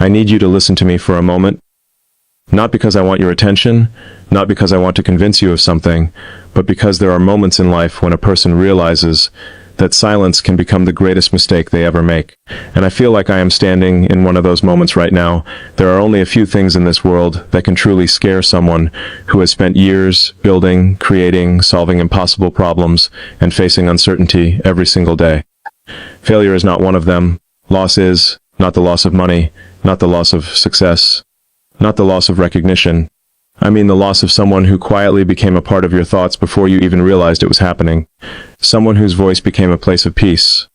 I need you to listen to me for a moment. Not because I want your attention, not because I want to convince you of something, but because there are moments in life when a person realizes that silence can become the greatest mistake they ever make. And I feel like I am standing in one of those moments right now. There are only a few things in this world that can truly scare someone who has spent years building, creating, solving impossible problems, and facing uncertainty every single day. Failure is not one of them. Loss is not the loss of money, not the loss of success, not the loss of recognition. I mean the loss of someone who quietly became a part of your thoughts before you even realized it was happening. Someone whose voice became a place of peace.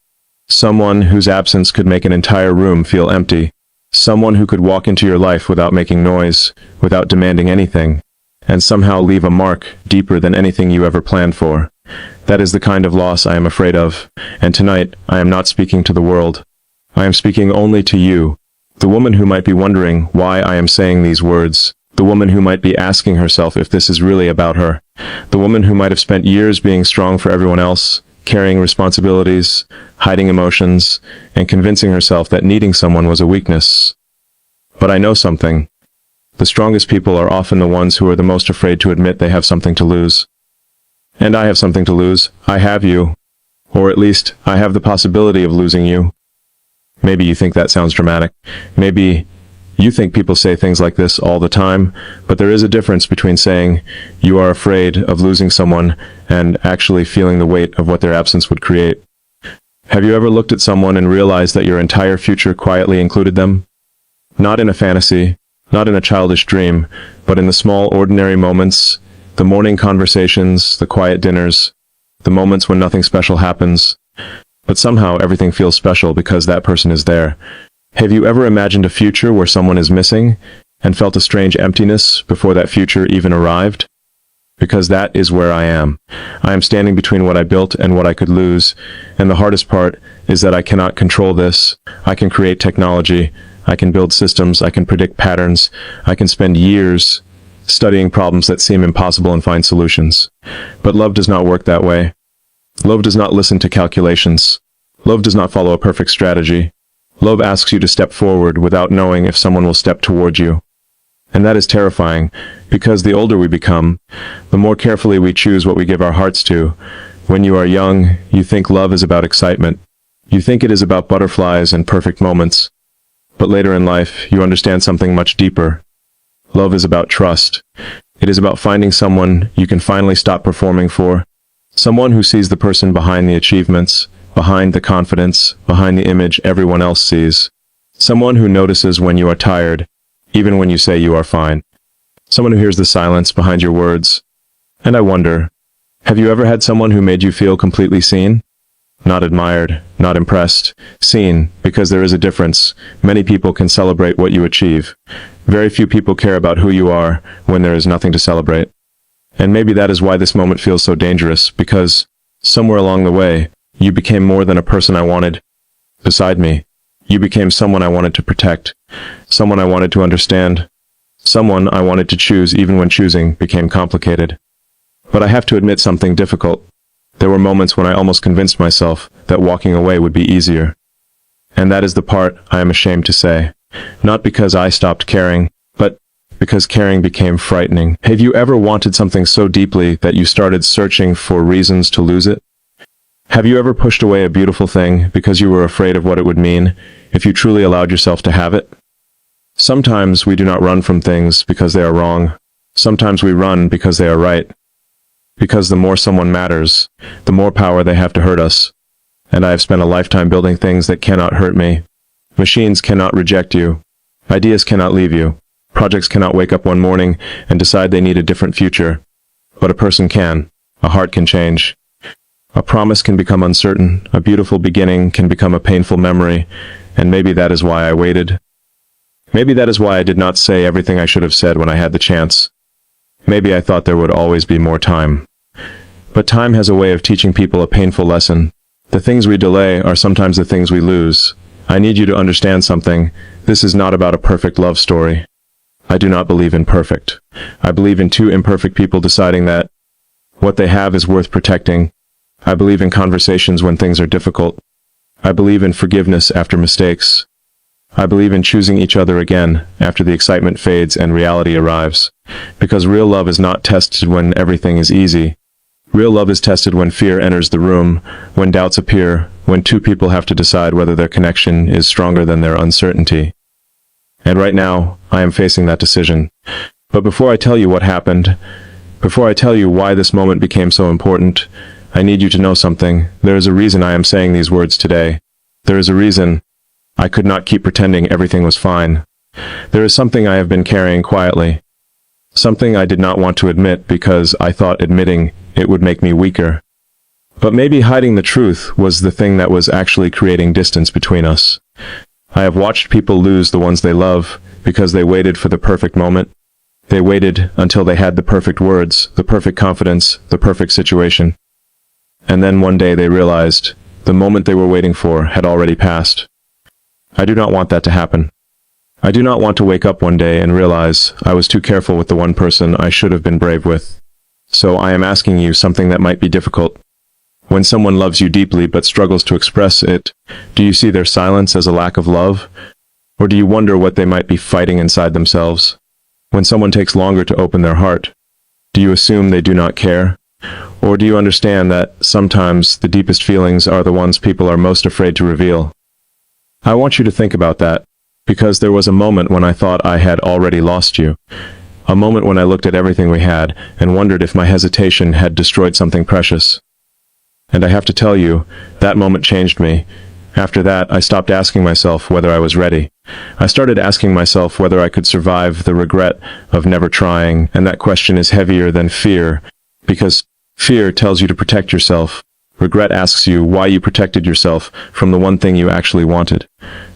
Someone whose absence could make an entire room feel empty. Someone who could walk into your life without making noise, without demanding anything, and somehow leave a mark deeper than anything you ever planned for. That is the kind of loss I am afraid of, and tonight I am not speaking to the world. I am speaking only to you, the woman who might be wondering why I am saying these words. The woman who might be asking herself if this is really about her. The woman who might have spent years being strong for everyone else, carrying responsibilities, hiding emotions, and convincing herself that needing someone was a weakness. But I know something. The strongest people are often the ones who are the most afraid to admit they have something to lose. And I have something to lose. I have you. Or at least, I have the possibility of losing you. Maybe you think that sounds dramatic. Maybe you think people say things like this all the time, but there is a difference between saying you are afraid of losing someone and actually feeling the weight of what their absence would create. Have you ever looked at someone and realized that your entire future quietly included them? Not in a fantasy, not in a childish dream, but in the small, ordinary moments, the morning conversations, the quiet dinners, the moments when nothing special happens. But somehow everything feels special because that person is there. Have you ever imagined a future where someone is missing and felt a strange emptiness before that future even arrived? Because that is where I am. I am standing between what I built and what I could lose, and the hardest part is that I cannot control this. I can create technology, I can build systems, I can predict patterns, I can spend years studying problems that seem impossible and find solutions. But love does not work that way. Love does not listen to calculations. Love does not follow a perfect strategy. Love asks you to step forward without knowing if someone will step towards you. And that is terrifying, because the older we become, the more carefully we choose what we give our hearts to. When you are young, you think love is about excitement. You think it is about butterflies and perfect moments. But later in life, you understand something much deeper. Love is about trust. It is about finding someone you can finally stop performing for. Someone who sees the person behind the achievements, behind the confidence, behind the image everyone else sees. Someone who notices when you are tired, even when you say you are fine. Someone who hears the silence behind your words. And I wonder, have you ever had someone who made you feel completely seen? Not admired, not impressed. Seen, because there is a difference. Many people can celebrate what you achieve. Very few people care about who you are when there is nothing to celebrate. And maybe that is why this moment feels so dangerous, because somewhere along the way, you became more than a person I wanted beside me. You became someone I wanted to protect, someone I wanted to understand, someone I wanted to choose even when choosing became complicated. But I have to admit something difficult. There were moments when I almost convinced myself that walking away would be easier. And that is the part I am ashamed to say. Not because I stopped caring, but because caring became frightening. Have you ever wanted something so deeply that you started searching for reasons to lose it? Have you ever pushed away a beautiful thing because you were afraid of what it would mean if you truly allowed yourself to have it? Sometimes we do not run from things because they are wrong. Sometimes we run because they are right. Because the more someone matters, the more power they have to hurt us. And I have spent a lifetime building things that cannot hurt me. Machines cannot reject you. Ideas cannot leave you. Projects cannot wake up one morning and decide they need a different future. But a person can. A heart can change. A promise can become uncertain, a beautiful beginning can become a painful memory, and maybe that is why I waited. Maybe that is why I did not say everything I should have said when I had the chance. Maybe I thought there would always be more time. But time has a way of teaching people a painful lesson. The things we delay are sometimes the things we lose. I need you to understand something. This is not about a perfect love story. I do not believe in perfect. I believe in two imperfect people deciding that what they have is worth protecting. I believe in conversations when things are difficult. I believe in forgiveness after mistakes. I believe in choosing each other again after the excitement fades and reality arrives. Because real love is not tested when everything is easy. Real love is tested when fear enters the room, when doubts appear, when two people have to decide whether their connection is stronger than their uncertainty. And right now, I am facing that decision. But before I tell you what happened, before I tell you why this moment became so important, I need you to know something. There is a reason I am saying these words today. There is a reason I could not keep pretending everything was fine. There is something I have been carrying quietly. Something I did not want to admit because I thought admitting it would make me weaker. But maybe hiding the truth was the thing that was actually creating distance between us. I have watched people lose the ones they love because they waited for the perfect moment. They waited until they had the perfect words, the perfect confidence, the perfect situation. And then one day they realized the moment they were waiting for had already passed. I do not want that to happen. I do not want to wake up one day and realize I was too careful with the one person I should have been brave with. So I am asking you something that might be difficult. When someone loves you deeply but struggles to express it, do you see their silence as a lack of love? Or do you wonder what they might be fighting inside themselves? When someone takes longer to open their heart, do you assume they do not care? Or do you understand that sometimes the deepest feelings are the ones people are most afraid to reveal? I want you to think about that, because there was a moment when I thought I had already lost you. A moment when I looked at everything we had and wondered if my hesitation had destroyed something precious. And I have to tell you, that moment changed me. After that, I stopped asking myself whether I was ready. I started asking myself whether I could survive the regret of never trying, and that question is heavier than fear, because fear tells you to protect yourself. Regret asks you why you protected yourself from the one thing you actually wanted.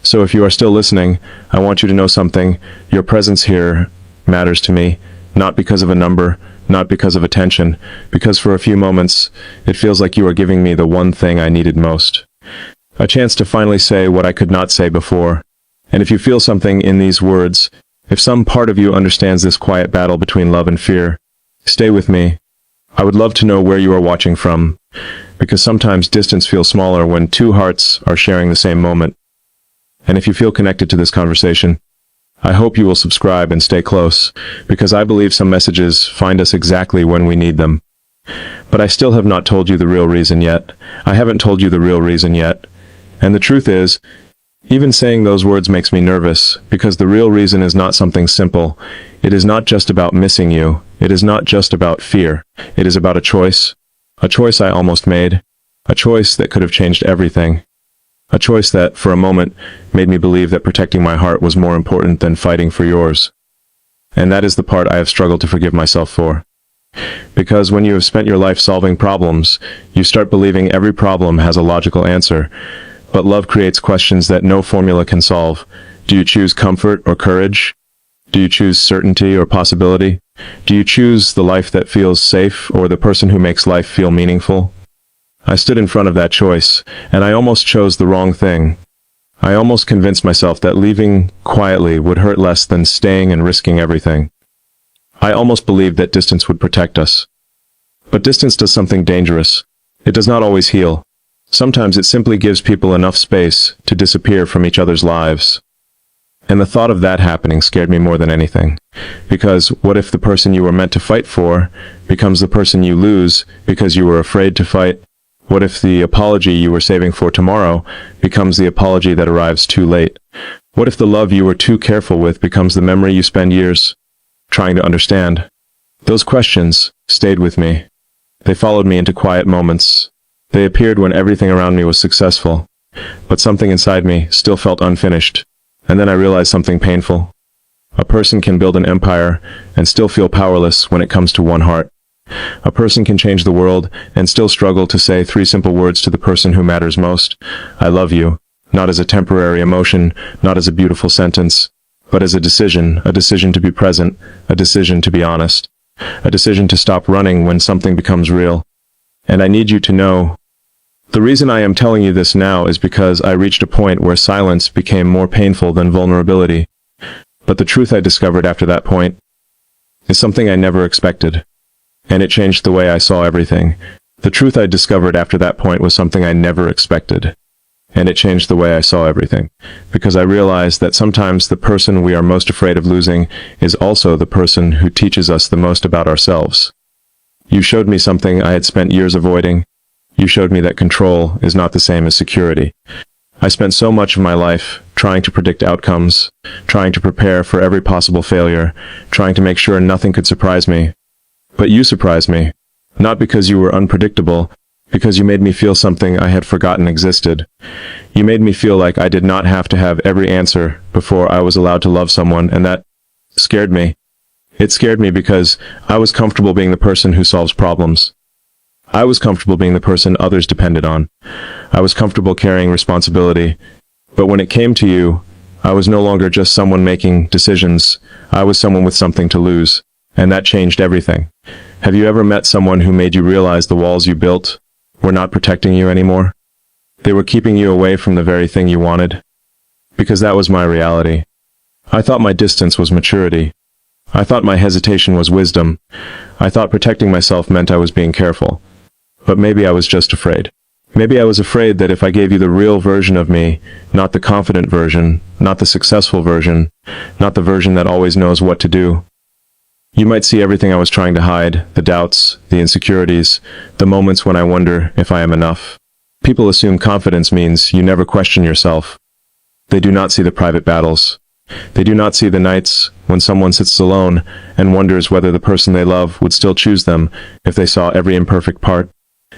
So if you are still listening, I want you to know something. Your presence here matters to me, not because of a number, not because of attention, because for a few moments, it feels like you are giving me the one thing I needed most. A chance to finally say what I could not say before. And if you feel something in these words, if some part of you understands this quiet battle between love and fear, stay with me. I would love to know where you are watching from, because sometimes distance feels smaller when two hearts are sharing the same moment. And if you feel connected to this conversation, I hope you will subscribe and stay close, because I believe some messages find us exactly when we need them. But I still have not told you the real reason yet. I haven't told you the real reason yet. And the truth is, even saying those words makes me nervous, because the real reason is not something simple. It is not just about missing you. It is not just about fear. It is about a choice I almost made, a choice that could have changed everything, a choice that, for a moment, made me believe that protecting my heart was more important than fighting for yours. And that is the part I have struggled to forgive myself for. Because when you have spent your life solving problems, you start believing every problem has a logical answer. But love creates questions that no formula can solve. Do you choose comfort or courage? Do you choose certainty or possibility? Do you choose the life that feels safe or the person who makes life feel meaningful? I stood in front of that choice, and I almost chose the wrong thing. I almost convinced myself that leaving quietly would hurt less than staying and risking everything. I almost believed that distance would protect us. But distance does something dangerous. It does not always heal. Sometimes it simply gives people enough space to disappear from each other's lives. And the thought of that happening scared me more than anything. Because what if the person you were meant to fight for becomes the person you lose because you were afraid to fight? What if the apology you were saving for tomorrow becomes the apology that arrives too late? What if the love you were too careful with becomes the memory you spend years trying to understand? Those questions stayed with me. They followed me into quiet moments. They appeared when everything around me was successful, but something inside me still felt unfinished. And then I realized something painful. A person can build an empire and still feel powerless when it comes to one heart. A person can change the world and still struggle to say 3 simple words to the person who matters most. I love you, not as a temporary emotion, not as a beautiful sentence, but as a decision to be present, a decision to be honest, a decision to stop running when something becomes real. And I need you to know, the reason I am telling you this now is because I reached a point where silence became more painful than vulnerability. But the truth I discovered after that point is something I never expected. And it changed the way I saw everything. The truth I discovered after that point was something I never expected. and it changed the way I saw everything. Because I realized that sometimes the person we are most afraid of losing is also the person who teaches us the most about ourselves. You showed me something I had spent years avoiding. You showed me that control is not the same as security. I spent so much of my life trying to predict outcomes, trying to prepare for every possible failure, trying to make sure nothing could surprise me. But you surprised me, not because you were unpredictable, because you made me feel something I had forgotten existed. You made me feel like I did not have to have every answer before I was allowed to love someone, and that scared me. It scared me because I was comfortable being the person who solves problems. I was comfortable being the person others depended on. I was comfortable carrying responsibility. But when it came to you, I was no longer just someone making decisions. I was someone with something to lose. And that changed everything. Have you ever met someone who made you realize the walls you built were not protecting you anymore? They were keeping you away from the very thing you wanted? Because that was my reality. I thought my distance was maturity. I thought my hesitation was wisdom. I thought protecting myself meant I was being careful. But maybe I was just afraid. Maybe I was afraid that if I gave you the real version of me, not the confident version, not the successful version, not the version that always knows what to do, you might see everything I was trying to hide, the doubts, the insecurities, the moments when I wonder if I am enough. People assume confidence means you never question yourself. They do not see the private battles. They do not see the nights when someone sits alone and wonders whether the person they love would still choose them if they saw every imperfect part.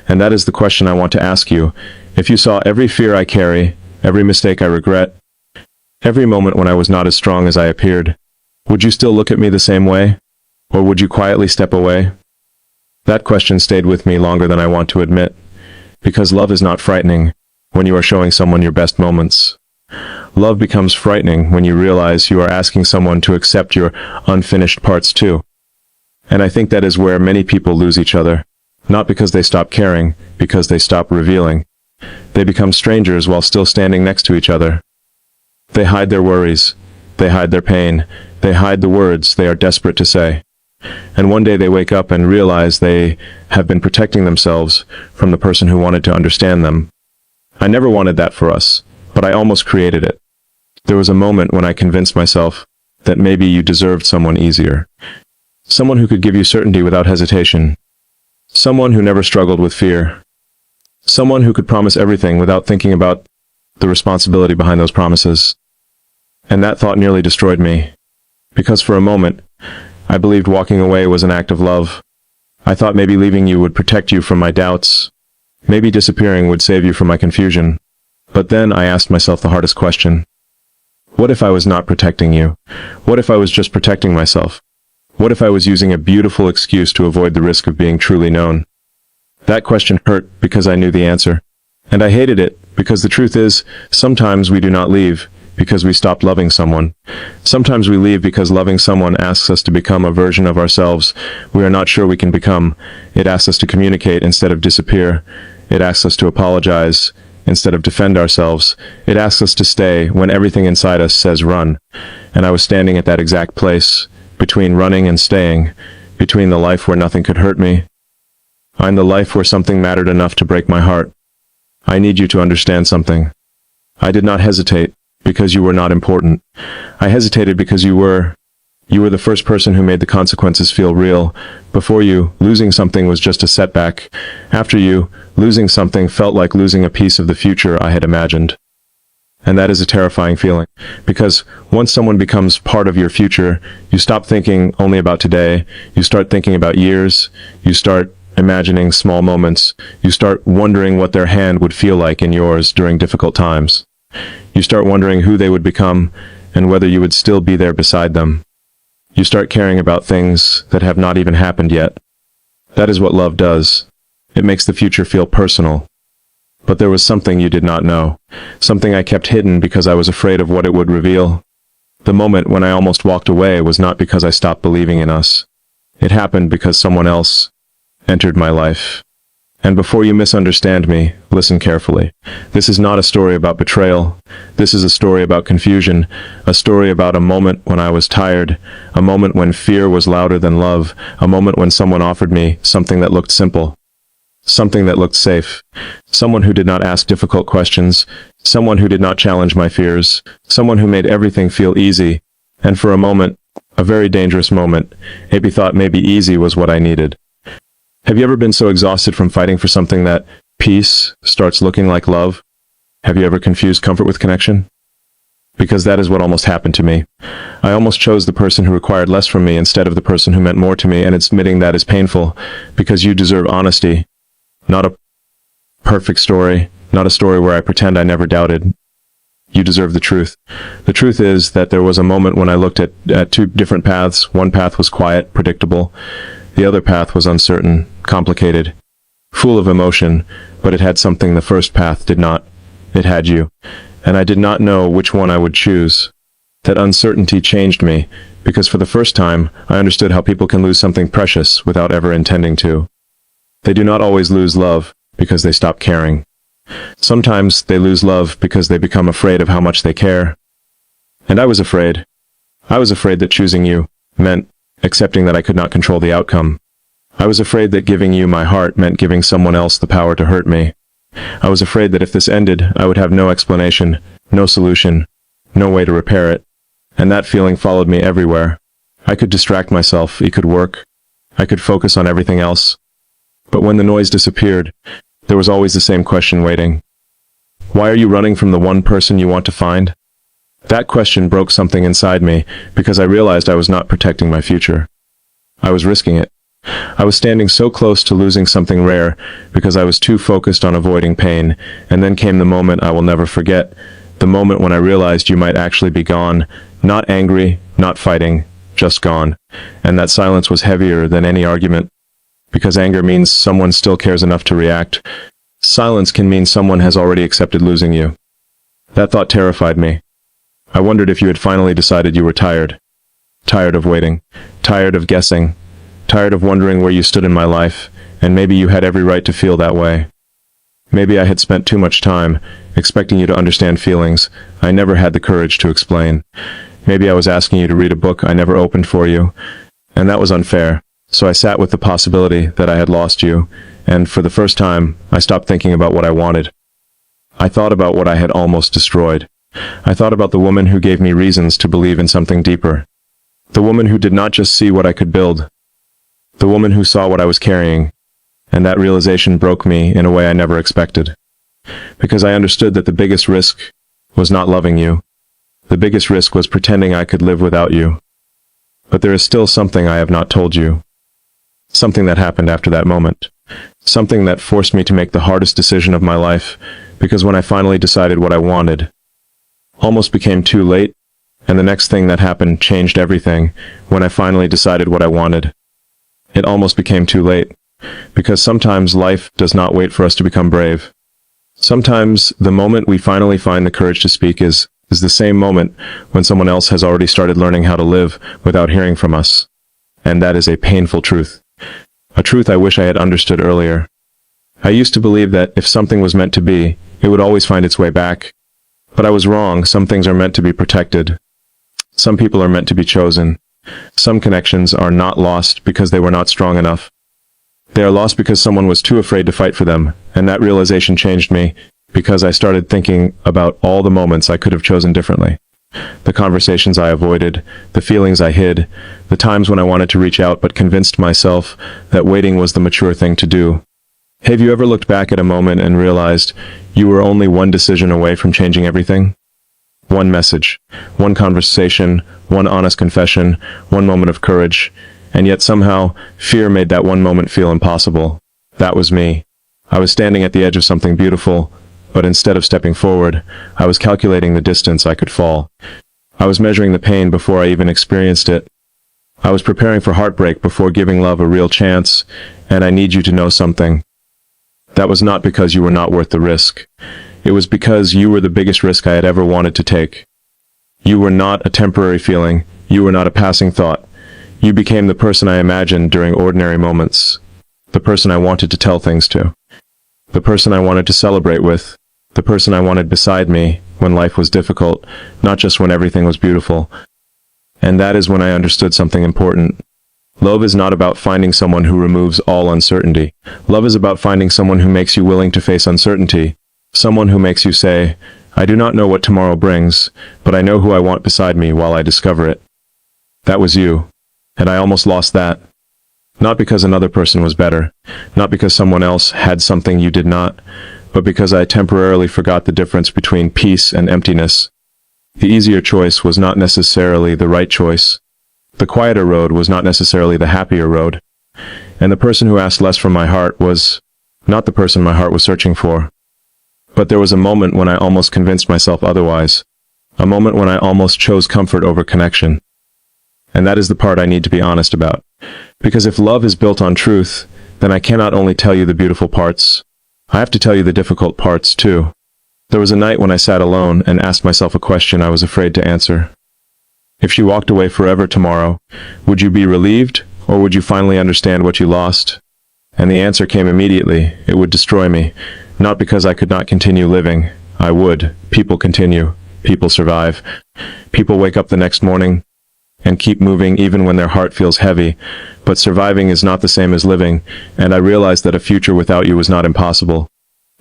And that is the question I want to ask you. If you saw every fear I carry, every mistake I regret, every moment when I was not as strong as I appeared, would you still look at me the same way? Or would you quietly step away? That question stayed with me longer than I want to admit, because love is not frightening when you are showing someone your best moments. Love becomes frightening when you realize you are asking someone to accept your unfinished parts too. And I think that is where many people lose each other. Not because they stop caring, because they stop revealing. They become strangers while still standing next to each other. They hide their worries. They hide their pain. They hide the words they are desperate to say. And one day they wake up and realize they have been protecting themselves from the person who wanted to understand them. I never wanted that for us, but I almost created it. There was a moment when I convinced myself that maybe you deserved someone easier. Someone who could give you certainty without hesitation. Someone who never struggled with fear. Someone who could promise everything without thinking about the responsibility behind those promises. And that thought nearly destroyed me. Because for a moment, I believed walking away was an act of love. I thought maybe leaving you would protect you from my doubts. Maybe disappearing would save you from my confusion. But then I asked myself the hardest question. What if I was not protecting you? What if I was just protecting myself? What if I was using a beautiful excuse to avoid the risk of being truly known? That question hurt because I knew the answer. And I hated it because the truth is, sometimes we do not leave because we stopped loving someone. Sometimes we leave because loving someone asks us to become a version of ourselves we are not sure we can become. It asks us to communicate instead of disappear. It asks us to apologize instead of defend ourselves. It asks us to stay when everything inside us says run. And I was standing at that exact place, between running and staying, between the life where nothing could hurt me, and the life where something mattered enough to break my heart. I need you to understand something. I did not hesitate because you were not important. I hesitated because you were the first person who made the consequences feel real. Before you, losing something was just a setback. After you, losing something felt like losing a piece of the future I had imagined. And that is a terrifying feeling, because once someone becomes part of your future, you stop thinking only about today, you start thinking about years, you start imagining small moments, you start wondering what their hand would feel like in yours during difficult times. You start wondering who they would become, and whether you would still be there beside them. You start caring about things that have not even happened yet. That is what love does. It makes the future feel personal. But there was something you did not know, something I kept hidden because I was afraid of what it would reveal. The moment when I almost walked away was not because I stopped believing in us. It happened because someone else entered my life. And before you misunderstand me, listen carefully. This is not a story about betrayal. This is a story about confusion, a story about a moment when I was tired, a moment when fear was louder than love, a moment when someone offered me something that looked simple. something that looked safe, someone who did not ask difficult questions, someone who did not challenge my fears, someone who made everything feel easy, and for a moment, a very dangerous moment, Abby thought maybe easy was what I needed. Have you ever been so exhausted from fighting for something that peace starts looking like love? Have you ever confused comfort with connection? Because that is what almost happened to me. I almost chose the person who required less from me instead of the person who meant more to me, and admitting that is painful, because you deserve honesty. Not a perfect story, not a story where I pretend I never doubted. You deserve the truth. The truth is that there was a moment when I looked at two different paths. One path was quiet, predictable. The other path was uncertain, complicated, full of emotion, but it had something the first path did not. It had you. And I did not know which one I would choose. That uncertainty changed me, because for the first time, I understood how people can lose something precious without ever intending to. They do not always lose love because they stop caring. Sometimes they lose love because they become afraid of how much they care. And I was afraid. I was afraid that choosing you meant accepting that I could not control the outcome. I was afraid that giving you my heart meant giving someone else the power to hurt me. I was afraid that if this ended, I would have no explanation, no solution, no way to repair it. And that feeling followed me everywhere. I could distract myself, it could work. I could focus on everything else. But when the noise disappeared, there was always the same question waiting. Why are you running from the one person you want to find? That question broke something inside me, because I realized I was not protecting my future. I was risking it. I was standing so close to losing something rare, because I was too focused on avoiding pain, and then came the moment I will never forget, the moment when I realized you might actually be gone, not angry, not fighting, just gone. And that silence was heavier than any argument. Because anger means someone still cares enough to react. Silence can mean someone has already accepted losing you. That thought terrified me. I wondered if you had finally decided you were tired. Tired of waiting. Tired of guessing. Tired of wondering where you stood in my life, and maybe you had every right to feel that way. Maybe I had spent too much time expecting you to understand feelings I never had the courage to explain. Maybe I was asking you to read a book I never opened for you, and that was unfair. So I sat with the possibility that I had lost you, and for the first time, I stopped thinking about what I wanted. I thought about what I had almost destroyed. I thought about the woman who gave me reasons to believe in something deeper. The woman who did not just see what I could build. The woman who saw what I was carrying. And that realization broke me in a way I never expected. Because I understood that the biggest risk was not loving you. The biggest risk was pretending I could live without you. But there is still something I have not told you. Something that happened after that moment. Something that forced me to make the hardest decision of my life, because when I finally decided what I wanted, almost became too late, and the next thing that happened changed everything. When I finally decided what I wanted, it almost became too late, because sometimes life does not wait for us to become brave. Sometimes the moment we finally find the courage to speak is the same moment when someone else has already started learning how to live without hearing from us. And that is a painful truth. A truth I wish I had understood earlier. I used to believe that if something was meant to be, it would always find its way back. But I was wrong. Some things are meant to be protected. Some people are meant to be chosen. Some connections are not lost because they were not strong enough. They are lost because someone was too afraid to fight for them, and that realization changed me, because I started thinking about all the moments I could have chosen differently. The conversations I avoided, the feelings I hid, the times when I wanted to reach out but convinced myself that waiting was the mature thing to do. Have you ever looked back at a moment and realized you were only one decision away from changing everything? One message, one conversation, one honest confession, one moment of courage, and yet somehow fear made that one moment feel impossible. That was me. I was standing at the edge of something beautiful, but instead of stepping forward, I was calculating the distance I could fall. I was measuring the pain before I even experienced it. I was preparing for heartbreak before giving love a real chance, and I need you to know something. That was not because you were not worth the risk. It was because you were the biggest risk I had ever wanted to take. You were not a temporary feeling. You were not a passing thought. You became the person I imagined during ordinary moments. The person I wanted to tell things to. The person I wanted to celebrate with. The person I wanted beside me when life was difficult, not just when everything was beautiful. And that is when I understood something important. Love is not about finding someone who removes all uncertainty. Love is about finding someone who makes you willing to face uncertainty. Someone who makes you say, I do not know what tomorrow brings, but I know who I want beside me while I discover it. That was you. And I almost lost that. Not because another person was better, not because someone else had something you did not, but because I temporarily forgot the difference between peace and emptiness. The easier choice was not necessarily the right choice. The quieter road was not necessarily the happier road. And the person who asked less from my heart was not the person my heart was searching for. But there was a moment when I almost convinced myself otherwise. A moment when I almost chose comfort over connection. And that is the part I need to be honest about. Because if love is built on truth, then I cannot only tell you the beautiful parts, I have to tell you the difficult parts too. There was a night when I sat alone and asked myself a question I was afraid to answer. If she walked away forever tomorrow, would you be relieved, or would you finally understand what you lost? And the answer came immediately. It would destroy me. Not because I could not continue living. I would. People continue. People survive. People wake up the next morning and keep moving even when their heart feels heavy. But surviving is not the same as living, and I realized that a future without you was not impossible.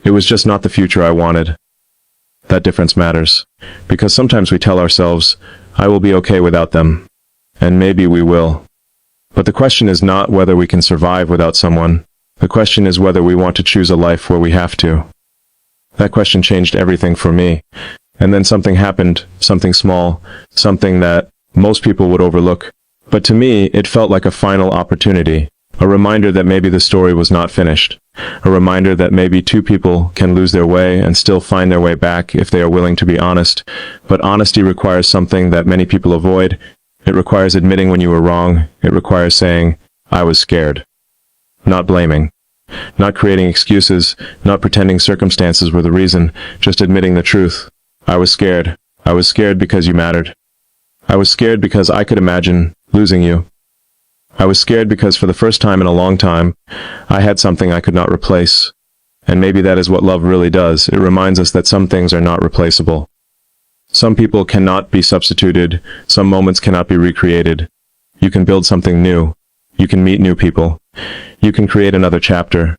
It was just not the future I wanted. That difference matters. Because sometimes we tell ourselves, I will be okay without them. And maybe we will. But the question is not whether we can survive without someone. The question is whether we want to choose a life where we have to. That question changed everything for me. And then something happened, something small, something that most people would overlook. But to me, it felt like a final opportunity. A reminder that maybe the story was not finished. A reminder that maybe two people can lose their way and still find their way back if they are willing to be honest. But honesty requires something that many people avoid. It requires admitting when you were wrong. It requires saying, I was scared. Not blaming. Not creating excuses. Not pretending circumstances were the reason. Just admitting the truth. I was scared. I was scared because you mattered. I was scared because I could imagine losing you. I was scared because for the first time in a long time, I had something I could not replace. And maybe that is what love really does. It reminds us that some things are not replaceable. Some people cannot be substituted. Some moments cannot be recreated. You can build something new. You can meet new people. You can create another chapter.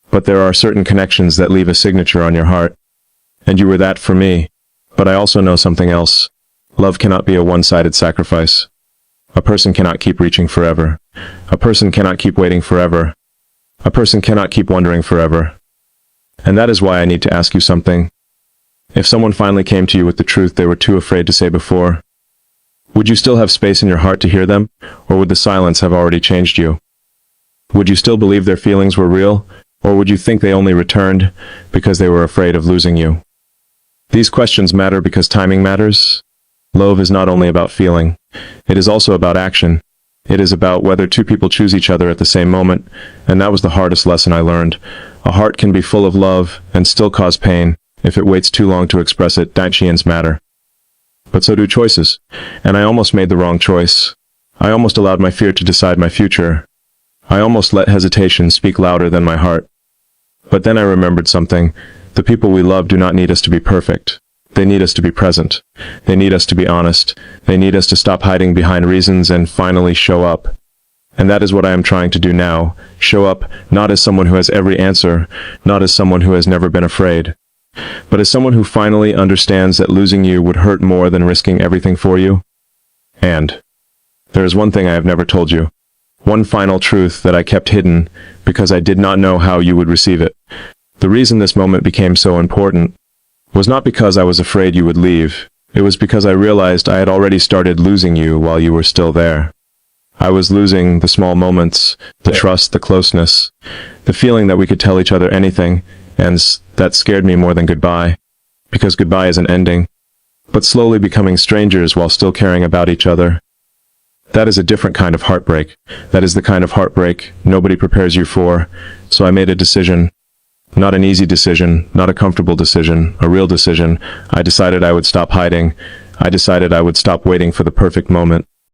But there are certain connections that leave a signature on your heart. And you were that for me. But I also know something else. Love cannot be a one-sided sacrifice. A person cannot keep reaching forever. A person cannot keep waiting forever. A person cannot keep wondering forever. And that is why I need to ask you something. If someone finally came to you with the truth they were too afraid to say before, would you still have space in your heart to hear them, or would the silence have already changed you? Would you still believe their feelings were real, or would you think they only returned because they were afraid of losing you? These questions matter because timing matters. Love is not only about feeling. It is also about action. It is about whether two people choose each other at the same moment, and that was the hardest lesson I learned. A heart can be full of love and still cause pain if it waits too long to express it. Actions matter. But so do choices. And I almost made the wrong choice. I almost allowed my fear to decide my future. I almost let hesitation speak louder than my heart. But then I remembered something. The people we love do not need us to be perfect. They need us to be present. They need us to be honest. They need us to stop hiding behind reasons and finally show up. And that is what I am trying to do now. Show up, not as someone who has every answer, not as someone who has never been afraid, but as someone who finally understands that losing you would hurt more than risking everything for you. And there is one thing I have never told you. One final truth that I kept hidden because I did not know how you would receive it. The reason this moment became so important was not because I was afraid you would leave. It was because I realized I had already started losing you while you were still there. I was losing the small moments, the trust, the closeness, the feeling that we could tell each other anything, and that scared me more than goodbye, because goodbye is an ending, but slowly becoming strangers while still caring about each other. That is a different kind of heartbreak. That is the kind of heartbreak nobody prepares you for. So I made a decision. Not an easy decision, not a comfortable decision, a real decision. I decided I would stop hiding. I decided I would stop waiting for the perfect moment.